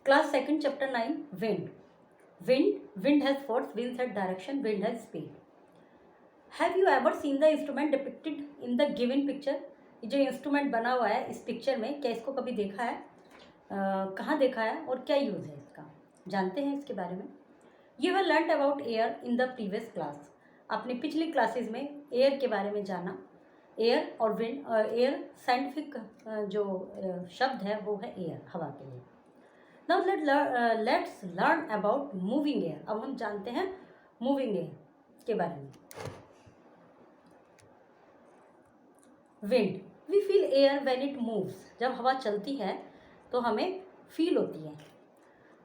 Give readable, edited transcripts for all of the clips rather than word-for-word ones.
Class 2nd, chapter 9, wind. Wind has force, wind has direction, wind has speed. Have you ever seen the instrument depicted in the given picture? जो instrument बना हुआ है इस picture में, क्या इसको कभी देखा है? कहाँ देखा है और क्या यूज़ है इसका? जानते हैं इसके बारे में? You have learnt about air in the previous class. आपने पिछली क्लासेस में एयर के बारे में जाना. एयर और विंड, एयर साइंटिफिक जो शब्द है वो है एयर, हवा के लिए. Now let's learn about moving air. अब हम जानते हैं मूविंग एयर के बारे में. Wind, we feel air when it moves. जब हवा चलती है तो हमें फील होती है.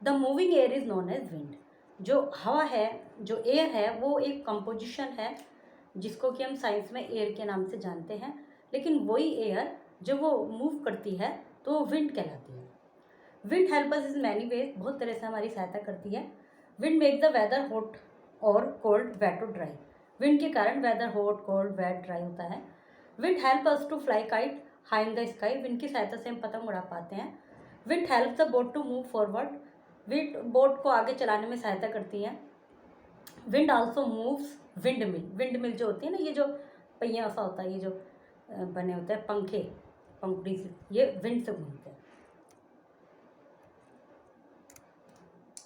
The moving air is known as wind. जो हवा है, जो एयर है, वो एक कंपोजिशन है जिसको कि हम साइंस में एयर के नाम से जानते हैं. लेकिन वही एयर जब वो मूव करती है तो वो विंड कहलाती है. Wind help us in many ways. बहुत तरह से हमारी सहायता करती है. Wind make the weather hot और कोल्ड, वेट और ड्राई. विंड के कारण weather hot, cold, wet, dry होता है. Wind help us to fly kite high in the sky. Wind की सहायता से हम पतंग उड़ा पाते हैं. Wind help the boat to move forward. Wind boat को आगे चलाने में सहायता करती है. Wind also moves wind mill. Wind mill जो होती है ना, ये जो पहिया सा होता है, ये जो बने होते हैं पंखे, पंखुड़ी से, ये विंड से घूमते हैं.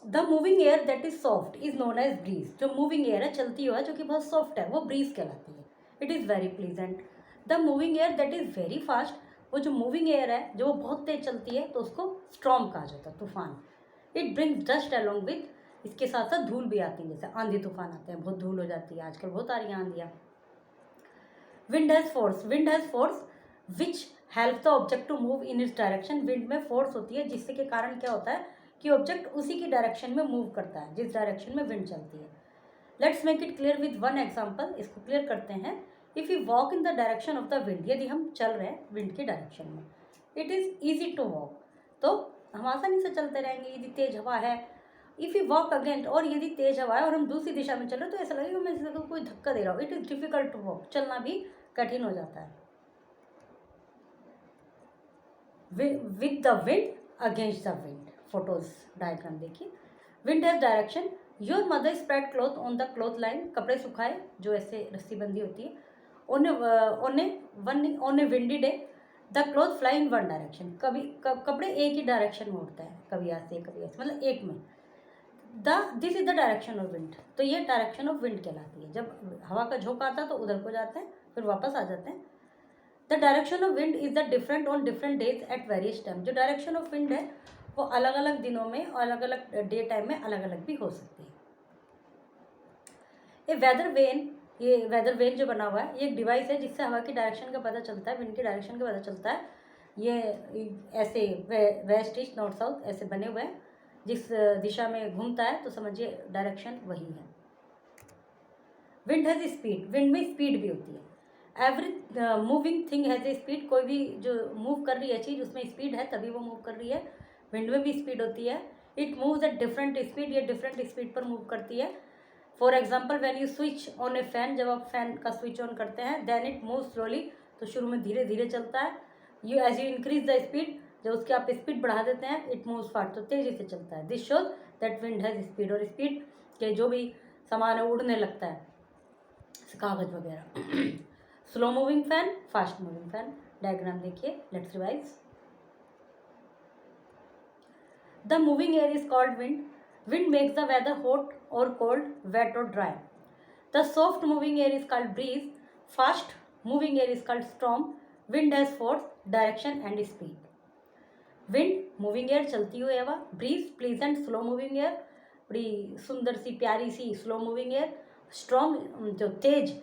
The moving air that is soft is known as breeze. जो मूविंग एयर है, चलती हुआ, जो कि बहुत सॉफ्ट है, वो ब्रीज कहलाती है. It is very pleasant. The moving air that is very fast. वो जो मूविंग एयर है जो वो बहुत तेज चलती है तो उसको स्टॉर्म कहा जाता है, तूफान. It brings dust along with. इसके साथ साथ धूल भी आती है, जैसे आंधी तूफान आते हैं, बहुत धूल हो जाती है. आजकल बहुत आ रही है आंधियाँ. Wind has force. Wind has force which help the object to move in its direction. Wind में फोर्स होती है जिससे के कारण क्या होता है कि ऑब्जेक्ट उसी की डायरेक्शन में मूव करता है जिस डायरेक्शन में विंड चलती है. Let's make it clear with one example. इसको क्लियर करते हैं. If you walk in the direction of the wind, यदि हम चल रहे हैं विंड की डायरेक्शन में, it is easy to walk. तो हम आसानी से चलते रहेंगे. यदि तेज हवा है, इफ़ यू वॉक अगेंस्ट, और यदि तेज हवा है और हम दूसरी दिशा में चल रहे तो ऐसा लगेगा मैं जैसे कोई धक्का दे रहा हूँ. It is difficult to walk. चलना भी कठिन हो जाता है. With the wind against the wind. Photos diagram देखिए. Wind has direction. Your mother spread cloth on the cloth line. कपड़े सुखाए जो ऐसे रस्सी बंदी होती है. On a windy day the cloth fly in one direction. कभी कपड़े एक ही डायरेक्शन में उड़ते हैं, कभी ऐसे कभी ऐसे, मतलब एक में. This is the direction of wind. तो ये डायरेक्शन ऑफ विंड कहलाती है. जब हवा का झोंका आता है तो उधर को जाते हैं, फिर वापस आ जाते हैं. The direction of wind is the different on different days at various time. जो डायरेक्शन ऑफ विंड है वो अलग अलग दिनों में और अलग अलग डे टाइम में अलग अलग भी हो सकती है. ये वेदर वेन, ये वेदर वेन जो बना हुआ है, ये एक डिवाइस है जिससे हवा की डायरेक्शन का पता चलता है, विंड की डायरेक्शन का पता चलता है. ये ऐसे वेस्ट ईस्ट नॉर्थ साउथ ऐसे बने हुए हैं. जिस दिशा में घूमता है तो समझिए डायरेक्शन वही है. Wind has speed. विंड में स्पीड भी होती है. Every moving thing has a speed. कोई भी जो मूव कर रही है चीज़, उसमें स्पीड है तभी वो मूव कर रही है. विंड में भी स्पीड होती है. It moves at different speed. ये डिफरेंट स्पीड पर मूव करती है. For example when you switch on A fan, जब आप फैन का स्विच ऑन करते हैं, देन इट मूव स्लोली. तो शुरू में धीरे धीरे चलता है. You as you increase the speed, जब उसकी आप स्पीड बढ़ा देते हैं, इट मूव्स फास्ट, तो तेजी से चलता है. This shows that wind has speed. और स्पीड के जो भी सामान है उड़ने लगता है, कागज वगैरह. Slow moving fan, fast moving fan. Diagram देखिए. Let's revise. The moving air is called wind. Wind makes the weather hot or cold, wet or dry. The soft moving air is called breeze. Fast moving air is called storm. Wind has force, direction and speed. Wind moving air चलती हुई हवा. Breeze pleasant slow moving air, बड़ी सुंदर सी प्यारी सी slow moving air. Storm जो तेज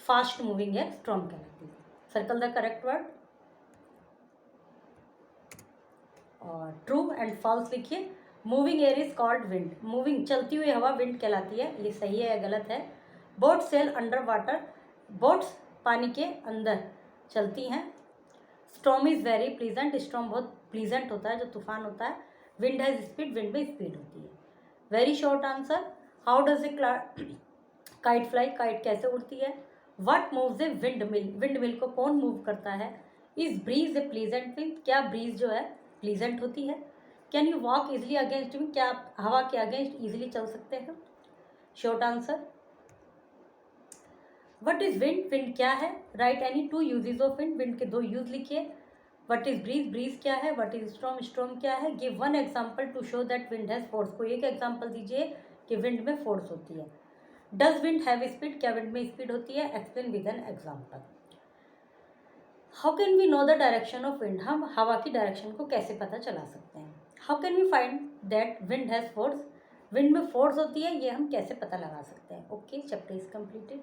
fast moving air storm कहलाती है. Circle the correct word. और ट्रू एंड फॉल्स लिखिए. Moving air is called wind. Moving चलती हुई हवा विंड कहलाती है. ये सही है या गलत है? Boat sail under water. Boats पानी के अंदर चलती हैं. Storm is very pleasant. Storm बहुत प्लीजेंट होता है, जो तूफान होता है. Wind has speed. विंड में स्पीड होती है. Very short answer. How does a kite fly. Kite कैसे उड़ती है? What moves a windmill. Windmill को कौन मूव करता है? Is breeze a pleasant wind. क्या ब्रीज जो है प्लीजेंट होती है? Can you walk easily against wind, क्या आप हवा के अगेंस्ट इजिली चल सकते हैं? Short answer. What is wind, wind क्या है? Write any two uses of wind, wind के दो यूज लिखिए। वट इज ब्रीज, ब्रीज क्या है? वट इज स्टॉर्म, स्टॉर्म क्या है? Give one example to show that wind has force, कोई एक एग्जाम्पल दीजिए कि विंड में फोर्स होती है। डज विंड हैव स्पीड, क्या विंड में स्पीड होती है? Explain with an example. How can we know the direction of wind, हम हवा की डायरेक्शन को कैसे पता चला सकते हैं? How can we find that wind has force, wind में फोर्स होती है, ये हम कैसे पता लगा सकते हैं? Okay, chapter is completed.